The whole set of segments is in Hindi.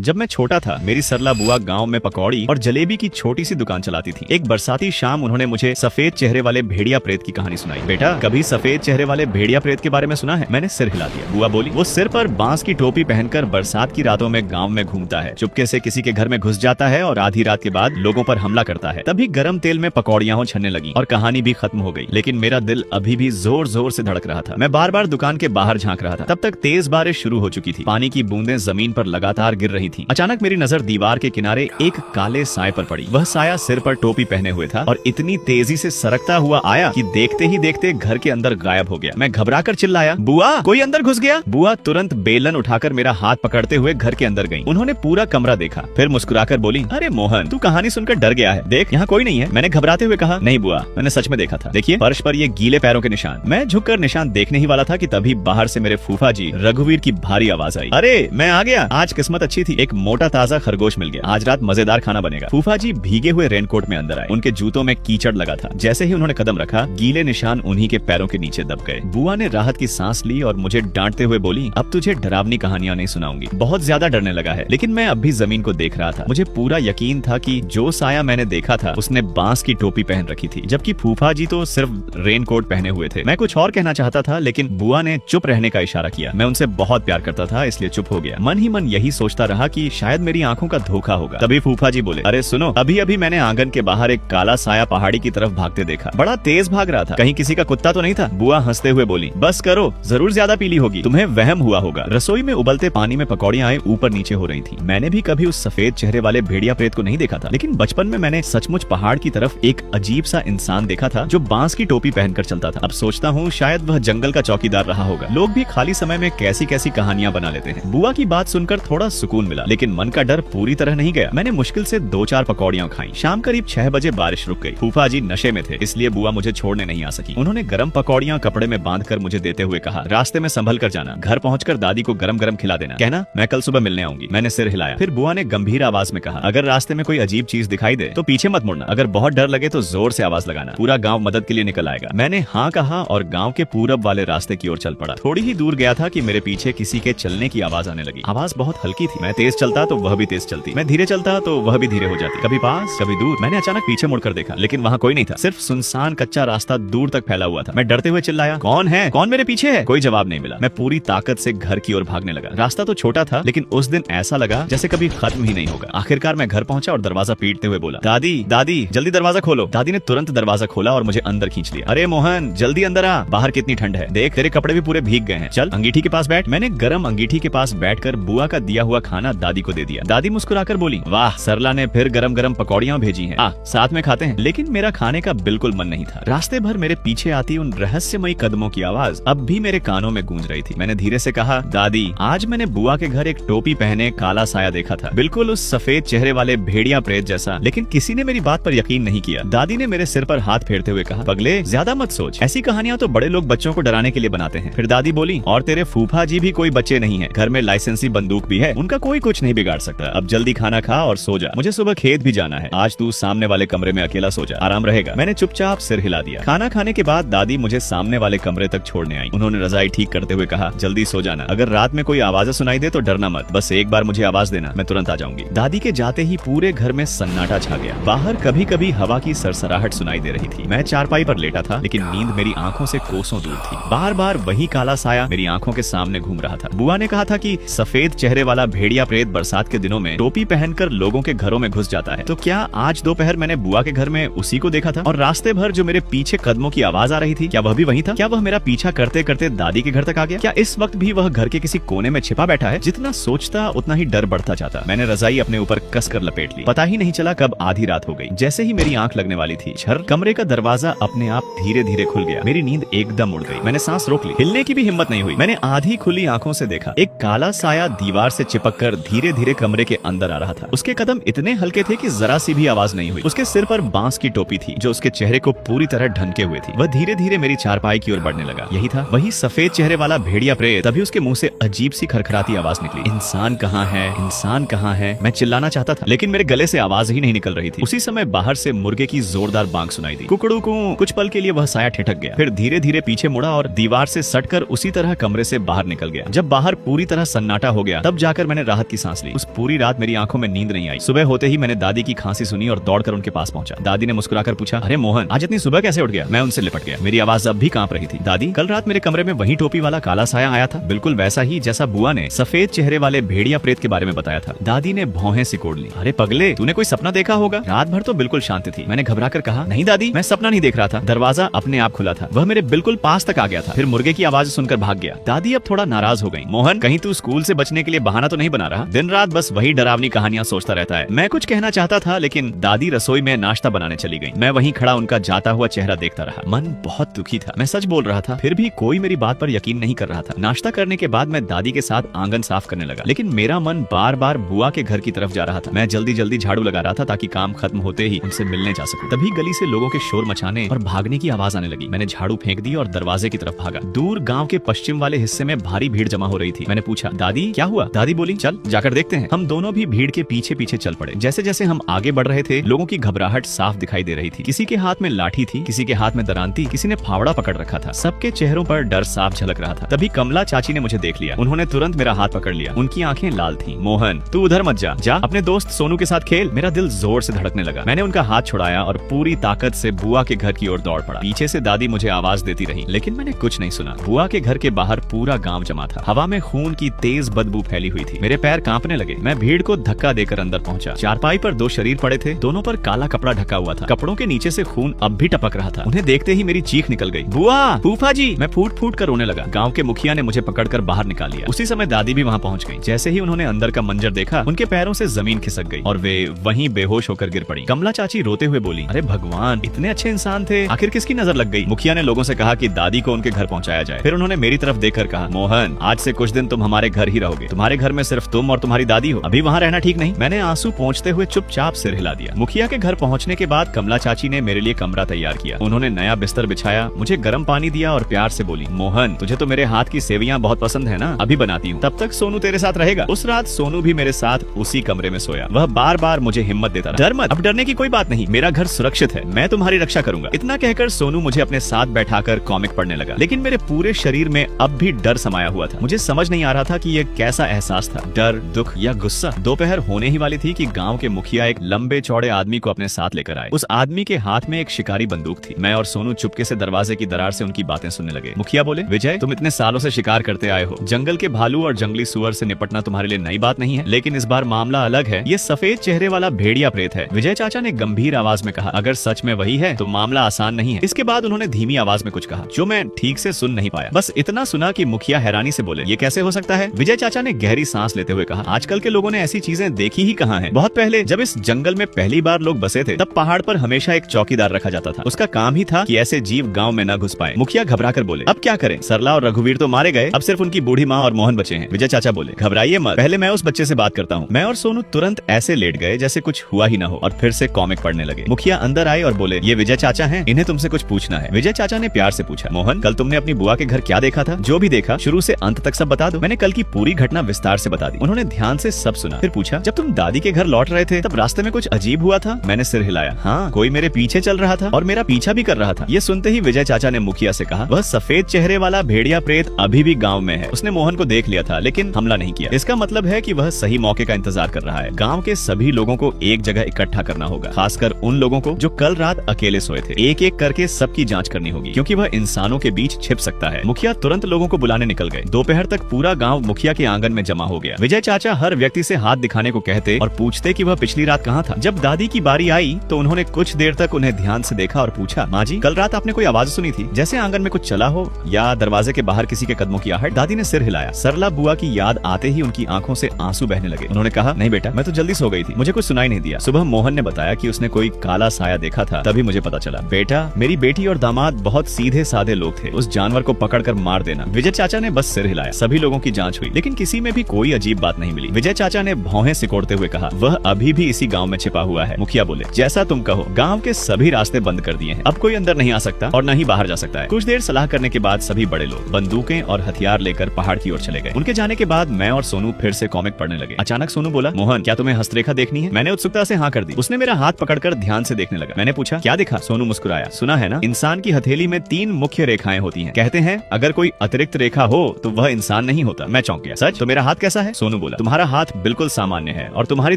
जब मैं छोटा था मेरी सरला बुआ गांव में पकौड़ी और जलेबी की छोटी सी दुकान चलाती थी। एक बरसाती शाम उन्होंने मुझे सफेद चेहरे वाले भेड़िया प्रेत की कहानी सुनाई। बेटा, कभी सफेद चेहरे वाले भेड़िया प्रेत के बारे में सुना है? मैंने सिर हिला दिया। बुआ बोली, वो सिर पर बांस की टोपी पहनकर बरसात की रातों में गाँव में घूमता है, चुपके से किसी के घर में घुस जाता है और आधी रात के बाद लोगों पर हमला करता है। तभी गर्म तेल में पकौड़ियां छनने लगी और कहानी भी खत्म हो गई। लेकिन मेरा दिल अभी भी जोर जोर से धड़क रहा था। मैं बार बार दुकान के बाहर झांक रहा था। तब तक तेज बारिश शुरू हो चुकी थी। पानी की बूंदें जमीन पर लगातार गिर रही थी। अचानक मेरी नजर दीवार के किनारे एक काले साए पर पड़ी। वह साया सिर पर टोपी पहने हुए था और इतनी तेजी से सरकता हुआ आया कि देखते ही देखते घर के अंदर गायब हो गया। मैं घबराकर चिल्लाया, बुआ, कोई अंदर घुस गया। बुआ तुरंत बेलन उठाकर मेरा हाथ पकड़ते हुए घर के अंदर गई। उन्होंने पूरा कमरा देखा, फिर मुस्कुराकर बोली, अरे मोहन, तू कहानी सुनकर डर गया है। देख, यहाँ कोई नहीं है। मैंने घबराते हुए कहा, नहीं बुआ, मैंने सच में देखा था। देखिए फर्श पर ये गीले पैरों के निशान। मैं झुककर निशान देखने ही वाला था कि तभी बाहर से मेरे फूफा जी रघुवीर की भारी आवाज आई। अरे मैं आ गया, आज किस्मत अच्छी थी, एक मोटा ताजा खरगोश मिल गया। आज रात मजेदार खाना बनेगा। फूफा जी भीगे हुए रेनकोट में अंदर आए। उनके जूतों में कीचड़ लगा था। जैसे ही उन्होंने कदम रखा, गीले निशान उन्हीं के पैरों के नीचे दब गए। बुआ ने राहत की सांस ली और मुझे डांटते हुए बोली, अब तुझे डरावनी कहानियां नहीं सुनाऊंगी। बहुत ज्यादा डरने लगा है। लेकिन मैं अब भी जमीन को देख रहा था। मुझे पूरा यकीन था कि जो साया मैंने देखा था उसने बांस की टोपी पहन रखी थी, जबकि फूफा जी तो सिर्फ रेनकोट पहने हुए थे। मैं कुछ और कहना चाहता था, लेकिन बुआ ने चुप रहने का इशारा किया। मैं उनसे बहुत प्यार करता था, इसलिए चुप हो गया। मन ही मन यही सोचता रहा कि शायद मेरी आंखों का धोखा होगा। तभी फूफा जी बोले, अरे सुनो, अभी अभी मैंने आंगन के बाहर एक काला साया पहाड़ी की तरफ भागते देखा। बड़ा तेज भाग रहा था। कहीं किसी का कुत्ता तो नहीं था? बुआ हंसते हुए बोली, बस करो, जरूर ज्यादा पीली होगी, तुम्हें वहम हुआ होगा। रसोई में उबलते पानी में पकौड़ियां ऊपर नीचे हो रही थी। मैंने भी कभी उस सफेद चेहरे वाले भेड़िया प्रेत को नहीं देखा था, लेकिन बचपन में मैंने सचमुच पहाड़ की तरफ एक अजीब सा इंसान देखा था जो बांस की टोपी पहनकर चलता था। अब सोचता हूँ शायद वह जंगल का चौकीदार रहा होगा। लोग भी खाली समय में कैसी कैसी कहानियां बना लेते हैं। बुआ की बात सुनकर थोड़ा सुकून मिला, लेकिन मन का डर पूरी तरह नहीं गया। मैंने मुश्किल से 2-4 पकौड़ियां खाई। शाम करीब 6 बजे बारिश रुक गई। फूफा जी नशे में थे, इसलिए बुआ मुझे छोड़ने नहीं आ सकी। उन्होंने गर्म पकौड़ियां कपड़े में बांधकर मुझे देते हुए कहा, रास्ते में संभल कर जाना, घर पहुंचकर दादी को गरम गरम खिला देना, कहना मैं कल सुबह मिलने आऊंगी। मैंने सिर हिलाया। फिर बुआ ने गंभीर आवाज में कहा, अगर रास्ते में कोई अजीब चीज दिखाई दे तो पीछे मत मुड़ना, अगर बहुत डर लगे तो जोर से आवाज लगाना, पूरा गाँव मदद के लिए निकल आएगा। मैंने हाँ कहा और गाँव के पूरब वाले रास्ते की ओर चल पड़ा। थोड़ी ही दूर गया था कि मेरे पीछे किसी के चलने की आवाज आने लगी। आवाज बहुत हल्की थी। मैं तेज चलता तो वह भी तेज चलती, मैं धीरे चलता तो वह भी धीरे हो जाती, कभी पास कभी दूर। मैंने अचानक पीछे मुड़कर देखा, लेकिन वहाँ कोई नहीं था। सिर्फ सुनसान कच्चा रास्ता दूर तक फैला हुआ था। मैं डरते हुए चिल्लाया, कौन है? कौन मेरे पीछे है? कोई जवाब नहीं मिला। मैं पूरी ताकत से घर की ओर भागने लगा। रास्ता तो छोटा था, लेकिन उस दिन ऐसा लगा जैसे कभी खत्म ही नहीं होगा। आखिरकार मैं घर पहुंचा और दरवाजा पीटते हुए बोला, दादी दादी जल्दी दरवाजा खोलो। दादी ने तुरंत दरवाजा खोला और मुझे अंदर खींच लिया। अरे मोहन, जल्दी अंदर आ, बाहर कितनी ठंड है, देख तेरे कपड़े भी पूरे भीग गए हैं, चल अंगीठी के पास बैठ। मैंने गर्म अंगीठी के पास बैठकर बुआ का दिया हुआ खाना दादी को दे दिया। दादी मुस्कुराकर बोली, वाह, सरला ने फिर गरम गरम पकौड़ियां भेजी हैं, आ साथ में खाते हैं। लेकिन मेरा खाने का बिल्कुल मन नहीं था। रास्ते भर मेरे पीछे आती उन रहस्यमयी कदमों की आवाज अब भी मेरे कानों में गूंज रही थी। मैंने धीरे से कहा, दादी, आज मैंने बुआ के घर एक टोपी पहने काला साया देखा था, बिल्कुल उस सफेद चेहरे वाले भेड़िया प्रेत जैसा। लेकिन किसी ने मेरी बात पर यकीन नहीं किया। दादी ने मेरे सिर पर हाथ फेरते हुए कहा, पगले, ज्यादा मत सोच, ऐसी कहानियां तो बड़े लोग बच्चों को डराने के लिए बनाते हैं। फिर दादी बोली, और तेरे फूफा जी भी कोई बच्चे नहीं है, घर में लाइसेंसी बंदूक भी है, उनका कोई कुछ नहीं बिगाड़ सकता। अब जल्दी खाना खा और सो जा, मुझे सुबह खेत भी जाना है। आज तू सामने वाले कमरे में अकेला सो जा, आराम रहेगा। मैंने चुपचाप सिर हिला दिया। खाना खाने के बाद दादी मुझे सामने वाले कमरे तक छोड़ने आई। उन्होंने रजाई ठीक करते हुए कहा, जल्दी सो जाना, अगर रात में कोई आवाज सुनाई दे तो डरना मत, बस एक बार मुझे आवाज देना, मैं तुरंत आ जाऊंगी। दादी के जाते ही पूरे घर में सन्नाटा छा गया। बाहर कभी कभी हवा की सरसराहट सुनाई दे रही थी। मैं चारपाई पर लेटा था, लेकिन नींद मेरी आंखों से कोसों दूर थी। बार बार वही काला साया मेरी आंखों के सामने घूम रहा था। बुआ ने कहा था कि सफेद चेहरे वाला भेड़िया प्रेत बरसात के दिनों में टोपी पहनकर लोगों के घरों में घुस जाता है। तो क्या आज दोपहर मैंने बुआ के घर में उसी को देखा था? और रास्ते भर जो मेरे पीछे कदमों की आवाज आ रही थी, क्या वह भी वही था? क्या वह मेरा पीछा करते करते दादी के घर तक आ गया? क्या इस वक्त भी वह घर के किसी कोने में छिपा बैठा है? जितना सोचता उतना ही डर बढ़ता जाता। मैंने रजाई अपने ऊपर कसकर लपेट ली। पता ही नहीं चला कब आधी रात हो गई। जैसे ही मेरी आंख लगने वाली थी, झर कमरे का दरवाजा अपने आप धीरे धीरे खुल गया। मेरी नींद एकदम उड़ गई। मैंने सांस रोक ली, हिलने की भी हिम्मत नहीं हुई। मैंने आधी खुली आंखों से देखा, एक काला साया दीवार से चिपककर धीरे धीरे कमरे के अंदर आ रहा था। उसके कदम इतने हल्के थे कि जरा सी भी आवाज नहीं हुई। उसके सिर पर बांस की टोपी थी जो उसके चेहरे को पूरी तरह ढंके हुए थी। वह धीरे धीरे मेरी चारपाई की ओर बढ़ने लगा। यही था वही सफेद चेहरे वाला भेड़िया प्रेत। तभी उसके मुंह से अजीब सी खरखराती आवाज निकली, इंसान कहाँ है, इंसान कहाँ है। मैं चिल्लाना चाहता था, लेकिन मेरे गले से आवाज ही नहीं निकल रही थी। उसी समय बाहर से मुर्गे की जोरदार बांग सुनाई दी, कुकड़ू कू। कुछ पल के लिए वह साया ठिठक गया, फिर धीरे धीरे पीछे मुड़ा और दीवार से सटकर उसी तरह कमरे से बाहर निकल गया। जब बाहर पूरी तरह सन्नाटा हो गया, तब जाकर मैंने राहत की सांस ली। उस पूरी रात मेरी आंखों में नींद नहीं आई। सुबह होते ही मैंने दादी की खांसी सुनी और दौड़कर उनके पास पहुंचा। दादी ने मुस्कुराकर पूछा, अरे मोहन, आज इतनी सुबह कैसे उठ गया? मैं उनसे लिपट गया। मेरी आवाज अब भी कांप रही थी। दादी, कल रात मेरे कमरे में वही टोपी वाला काला साया आया था, बिल्कुल वैसा ही जैसा बुआ ने सफेद चेहरे वाले भेड़िया प्रेत के बारे में बताया था। दादी ने भौहें सिकोड़ ली। अरे पगले, तूने कोई सपना देखा होगा। रात भर तो बिल्कुल शांत थी। मैंने घबराकर कहा, नहीं दादी, मैं सपना नहीं देख रहा था। दरवाजा अपने आप खुला था, वह मेरे बिल्कुल पास तक आ गया था, फिर मुर्गे की आवाज सुनकर भाग गया। दादी अब थोड़ा नाराज हो गई। मोहन, कहीं तू स्कूल से बचने के लिए बहाना तो नहीं बना रहा? दिन रात बस वही डरावनी कहानियां सोचता रहता है। मैं कुछ कहना चाहता था, लेकिन दादी रसोई में नाश्ता बनाने चली गई। मैं वहीं खड़ा उनका जाता हुआ चेहरा देखता रहा। मन बहुत दुखी था। मैं सच बोल रहा था, फिर भी कोई मेरी बात पर यकीन नहीं कर रहा था। नाश्ता करने के बाद मैं दादी के साथ आंगन साफ करने लगा, लेकिन मेरा मन बार बार बुआ के घर की तरफ जा रहा था। मैं जल्दी जल्दी झाड़ू लगा रहा था ताकि काम खत्म होते ही उनसे मिलने जा सकूं। तभी गली से लोगों के शोर मचाने और भागने की आवाज आने लगी। मैंने झाड़ू फेंक दी और दरवाजे की तरफ भागा। दूर गांव के पश्चिम वाले हिस्से में भारी भीड़ जमा हो रही थी। मैंने पूछा, दादी क्या हुआ? दादी बोली, चल जाकर देखते हैं। हम दोनों भी भीड़ के पीछे पीछे चल पड़े। जैसे जैसे हम आगे बढ़ रहे थे, लोगों की घबराहट साफ दिखाई दे रही थी। किसी के हाथ में लाठी थी, किसी के हाथ में दरांती, किसी ने फावड़ा पकड़ रखा था। सबके चेहरों पर डर साफ झलक रहा था। तभी कमला चाची ने मुझे देख लिया। उन्होंने तुरंत मेरा हाथ पकड़ लिया। उनकी आंखें लाल थीं। मोहन, तू उधर मत जा, जा अपने दोस्त सोनू के साथ खेल। मेरा दिल जोर से धड़कने लगा। मैंने उनका हाथ छुड़ाया और पूरी ताकत से बुआ के घर की ओर दौड़ पड़ा। पीछे से दादी मुझे आवाज देती रही, लेकिन मैंने कुछ नहीं सुना। बुआ के घर के बाहर पूरा गांव जमा था। हवा में खून की तेज बदबू फैली हुई थी। मेरे पैर कांपने लगे। मैं भीड़ को धक्का देकर अंदर पहुंचा। चारपाई पर दो शरीर पड़े थे, दोनों पर काला कपड़ा ढका हुआ था। कपड़ों के नीचे से खून अब भी टपक रहा था। उन्हें देखते ही मेरी चीख निकल गई, बुआ, फूफा जी। मैं फूट फूट कर रोने लगा। गांव के मुखिया ने मुझे पकड़कर बाहर निकाल लिया। उसी समय दादी भी वहां पहुंच गई। जैसे ही उन्होंने अंदर का मंजर देखा, उनके पैरों से जमीन खिसक गई और वे वहीं बेहोश होकर गिर पड़ी। कमला चाची रोते हुए बोली, अरे भगवान, इतने अच्छे इंसान थे, आखिर किसकी नजर लग गई? मुखिया ने लोगों से कहा कि दादी को उनके घर पहुंचाया जाए। फिर उन्होंने मेरी तरफ देखकर कहा, मोहन, आज से कुछ दिन तुम हमारे घर ही रहोगे। तुम्हारे घर में सिर्फ तुम और तुम्हारी दादी हो। अभी वहाँ रहना ठीक नहीं। मैंने आंसू पोंछते हुए चुपचाप सिर हिला दिया। मुखिया के घर पहुँचने के बाद कमला चाची ने मेरे लिए कमरा तैयार किया। उन्होंने नया बिस्तर बिछाया, मुझे गर्म पानी दिया और प्यार से बोली, मोहन, तुझे तो मेरे हाथ की सेवियां बहुत पसंद है ना, अभी बनाती हूँ। तब तक सोनू तेरे साथ रहेगा। उस रात सोनू भी मेरे साथ उसी कमरे में सोया। वह बार बार मुझे हिम्मत देता रहा, डर मत, अब डरने की कोई बात नहीं, मेरा घर सुरक्षित है, मैं तुम्हारी रक्षा करूंगा। इतना कहकर सोनू मुझे अपने साथ बैठाकर कॉमिक पढ़ने लगा, लेकिन मेरे पूरे शरीर में अब भी डर समाया हुआ था। मुझे समझ नहीं आ रहा था कि यह कैसा एहसास था, डर, दुख या गुस्सा। दोपहर होने ही वाली थी कि गांव के मुखिया एक लंबे चौड़े आदमी को अपने साथ लेकर आए। उस आदमी के हाथ में एक शिकारी बंदूक थी। मैं और सोनू चुपके से दरवाजे की दरार से उनकी बातें सुनने लगे। मुखिया बोले, विजय, तुम इतने सालों से शिकार करते आए हो, जंगल के भालू और जंगली सुअर से निपटना तुम्हारे लिए नई बात नहीं है, लेकिन इस बार मामला अलग है। ये सफेद चेहरे वाला भेड़िया प्रेत है। विजय चाचा ने गंभीर आवाज में कहा, अगर सच में वही है तो मामला आसान नहीं है। इसके बाद उन्होंने धीमी आवाज में कुछ कहा जो मैं ठीक से सुन नहीं पाया। बस इतना सुना कि मुखिया हैरानी से बोले, ये कैसे हो सकता है? विजय चाचा ने गहरी सांस लेते हुए कहा, आजकल के लोगों ने ऐसी चीजें देखी ही कहाँ हैं। बहुत पहले जब इस जंगल में पहली बार लोग बसे थे, तब पहाड़ पर हमेशा एक चौकीदार रखा जाता था। उसका काम ही था कि ऐसे जीव गांव में न घुस पाए। मुखिया घबरा कर बोले, अब क्या करें? सरला और रघुवीर तो मारे गए, अब सिर्फ उनकी बूढ़ी माँ और मोहन बचे हैं। विजय चाचा बोले, घबराइए मत, पहले मैं उस बच्चे से बात करता हूँ। मैं और सोनू तुरंत ऐसे लेट गए जैसे कुछ हुआ ही न हो और फिर से कॉमिक पढ़ने लगे। मुखिया अंदर आए और बोले, ये विजय चाचा हैं, इन्हें तुमसे कुछ पूछना है। विजय चाचा ने प्यार से पूछा, मोहन, कल तुमने अपनी बुआ के घर क्या देखा था? जो भी देखा शुरू से अंत तक सब बता दो। मैंने कल की पूरी घटना विस्तार से बता दी। उन्होंने ध्यान से सब सुना। फिर पूछा, जब तुम दादी के घर लौट रहे थे तब रास्ते में कुछ अजीब हुआ था? मैंने सिर हिलाया, हाँ, कोई मेरे पीछे चल रहा था और मेरा पीछा भी कर रहा था। ये सुनते ही विजय चाचा ने मुखिया से कहा, वह सफेद चेहरे वाला भेड़िया प्रेत अभी भी गाँव में है। उसने मोहन को देख लिया था लेकिन हमला नहीं किया। इसका मतलब है कि वह सही मौके का इंतजार कर रहा है। गाँव के सभी लोगों को एक जगह इकट्ठा करना होगा, खासकर उन लोगों को जो कल रात अकेले सोए थे। एक एक करके सबकी जांच करनी होगी, क्योंकि वह इंसानों के बीच छिप सकता है। मुखिया तुरंत लोगों को बुलाने निकल गए। दोपहर तक पूरा गांव मुखिया के आंगन में जमा हो गया। विजय चाचा हर व्यक्ति से हाथ दिखाने को कहते और पूछते कि वह पिछली रात कहाँ था। जब दादी की बारी आई तो उन्होंने कुछ देर तक उन्हें ध्यान से देखा और पूछा, माँ जी, कल रात आपने कोई आवाज सुनी थी, जैसे आंगन में कुछ चला हो या दरवाजे के बाहर किसी के कदमों की आहट? दादी ने सिर हिलाया। सरला बुआ की याद आते ही उनकी आंखों से आंसू बहने लगे। उन्होंने कहा, नहीं बेटा, मैं तो जल्दी सो गई थी, मुझे कुछ सुनाई नहीं दिया। सुबह मोहन ने बताया कि उसने कोई काला साया देखा था, तभी मुझे पता चला। बेटा, मेरी बेटी और दामाद बहुत सीधे साधे लोग थे, उस जानवर को पकड़कर मार देना। विजय चाचा ने बस सिर हिलाया। सभी लोगों की जांच हुई लेकिन किसी में भी कोई अजीब बात नहीं मिली। विजय चाचा ने भौहें सिकोड़ते हुए कहा, वह अभी भी इसी गांव में छिपा हुआ है। मुखिया बोले, जैसा तुम कहो, गांव के सभी रास्ते बंद कर दिए हैं, अब कोई अंदर नहीं आ सकता और न ही बाहर जा सकता है। कुछ देर सलाह करने के बाद सभी बड़े लोग बंदूकें और हथियार लेकर पहाड़ की ओर चले गए। उनके जाने के बाद मैं और सोनू फिर से कॉमिक पढ़ने लगे। अचानक सोनू बोला, मोहन, क्या तुम्हें हस्तरेखा देखनी है? मैंने उत्सुकता से हाँ कर दी। उसने मेरा हाथ पकड़कर ध्यान से देखने लगा। मैंने पूछा, क्या देखा? सोनू मुस्कुराया, सुना है ना, इंसान की हथेली में 3 मुख्य रेखाएं होती हैं। कहते हैं अगर कोई अतिरिक्त रेखा हो तो वह इंसान नहीं होता। मैं चौंक गया। सच? तो मेरा हाथ कैसा है? सोनू सोनू बोला, तुम्हारा हाथ बिल्कुल सामान्य है और तुम्हारी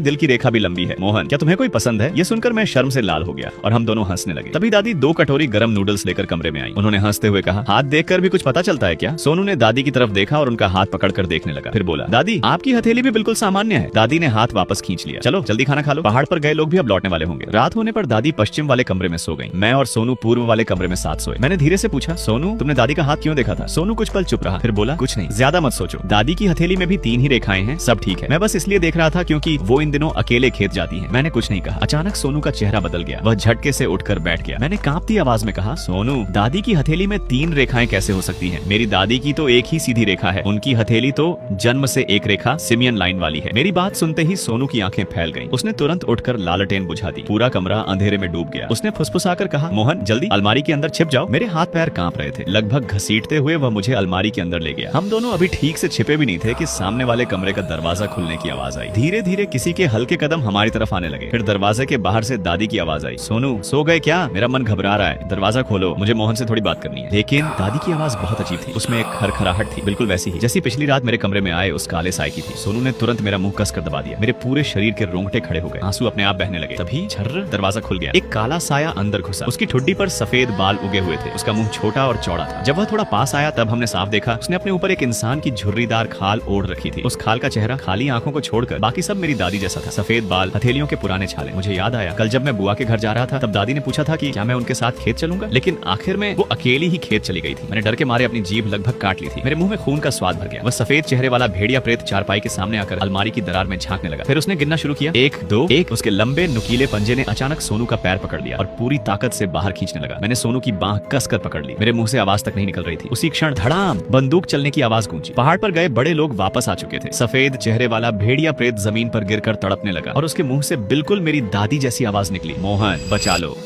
दिल की रेखा भी लंबी है। मोहन, क्या तुम्हें कोई पसंद है? ये सुनकर मैं शर्म से लाल हो गया और हम दोनों हंसने लगे। तभी दादी 2 कटोरी गर्म नूडल्स लेकर कमरे में आई। उन्होंने हंसते हुए कहा, हाथ देखकर भी कुछ पता चलता है क्या? सोनू ने दादी की तरफ देखा और उनका हाथ पकड़कर देखने लगा। फिर बोला, दादी आपकी हथेली भी बिल्कुल सामान्य है। दादी ने हाथ वापस खींच लिया। चलो जल्दी खाना खा लो, पहाड़ पर गए लोग भी अब लौटने वाले होंगे। रात होने पर दादी पश्चिम वाले कमरे में सो गई। मैं और सोनू पूर्व वाले कमरे में साथ सोए। मैंने धीरे से पूछा, सोनू तुमने दादी का हाथ क्यों देखा था? सोनू कुछ पल चुप रहा, फिर बोला, कुछ नहीं, ज्यादा मत सोचो। दादी की हथेली में भी 3 ही रेखाएं हैं, सब ठीक है। मैं बस इसलिए देख रहा था क्योंकि वो इन दिनों अकेले खेत जाती हैं। मैंने कुछ नहीं कहा। अचानक सोनू का चेहरा बदल गया। वह झटके से उठकर बैठ गया। मैंने कांपती आवाज में कहा, सोनू दादी की हथेली में 3 रेखाएं कैसे हो सकती हैं? मेरी दादी की तो एक ही सीधी रेखा है। उनकी हथेली तो जन्म से एक रेखा सिमियन लाइन वाली है। मेरी बात सुनते ही सोनू की आंखें फैल गईं। उसने तुरंत उठकर लालटेन बुझा दी। पूरा कमरा अंधेरे में डूब गया। उसने फुसफुसाकर कहा, मोहन जल्दी अलमारी के अंदर छिप जाओ। मेरे हाथ पैर कांप रहे थे। लगभग घसीटते हुए वह मुझे अलमारी के अंदर ले गया। हम दोनों अभी ठीक से छिपे भी नहीं थे कि सामने वाले कमरे का दरवाजा खुलने की आवाज आई। धीरे धीरे किसी के हल्के कदम हमारी तरफ आने लगे। फिर दरवाजे के बाहर से दादी की आवाज आई, सोनू सो गए क्या? मेरा मन घबरा रहा है, दरवाजा खोलो, मुझे मोहन से थोड़ी बात करनी है। लेकिन दादी की आवाज बहुत अजीब थी। उसमें एक खरखराहट थी, बिल्कुल वैसी ही जैसी पिछली रात मेरे कमरे में आए उस काले साय की थी। सोनू ने तुरंत मेरा मुंह कसकर दबा दिया। मेरे पूरे शरीर के रोंगटे खड़े हो गए। आंसू अपने आप बहने लगे। तभी झर्र दरवाजा खुल गया। एक काला साया अंदर घुसा। उसकी ठुड्डी पर सफेद बाल उगे हुए थे। उसका मुंह छोटा और चौड़ा था। जब वह थोड़ा पास आया तब हमने साफ देखा उसने अपने ऊपर एक इंसान की झुर्रीदार खाल ओढ़ रखी थी। उस खाल का चेहरा खाली आंखों को छोड़कर बाकी सब मेरी दादी जैसा था। सफेद बाल, हथेलियों के पुराने छाले। मुझे याद आया कल जब मैं बुआ के घर जा रहा था तब दादी ने पूछा था कि क्या मैं उनके साथ खेत चलूंगा, लेकिन आखिर में वो अकेली ही खेत चली गई थी। मैंने डर के मारे अपनी जीभ लगभग काट ली थी। मेरे मुंह में खून का स्वाद भर गया। वह सफेद चेहरे वाला भेड़िया प्रेत चारपाई के सामने आकर अलमारी की दरार में झांकने लगा। फिर उसने गिनना शुरू किया, 1 2 1। उसके लंबे नुकीले पंजे ने अचानक सोनू का पैर पकड़ लिया और पूरी ताकत से बाहर खींचने लगा। मैंने सोनू की बांह कसकर पकड़ ली। मेरे मुंह से आवाज तक नहीं निकल रही थी। उसी क्षण धड़ाम बंदूक चलने की आवाज गूंजी। पहाड़ पर गए बड़े लोग वापस आ चुके थे। सफेद चेहरे वाला भेड़िया प्रेत जमीन पर गिरकर तड़पने लगा और उसके मुंह से बिल्कुल मेरी दादी जैसी आवाज निकली, मोहन बचा लो।